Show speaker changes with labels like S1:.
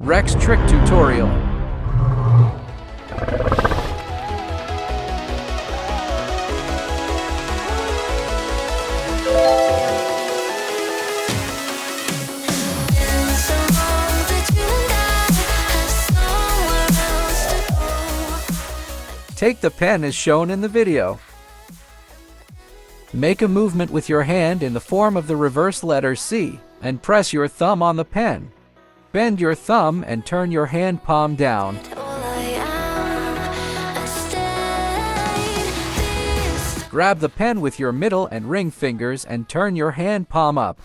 S1: Rex Trick Tutorial. Take the pen as shown in the video. Make a movement with your hand in the form of the reverse letter C and press your thumb on the pen. Bend your thumb and turn your hand palm down. Grab the pen with your middle and ring fingers and turn your hand palm up.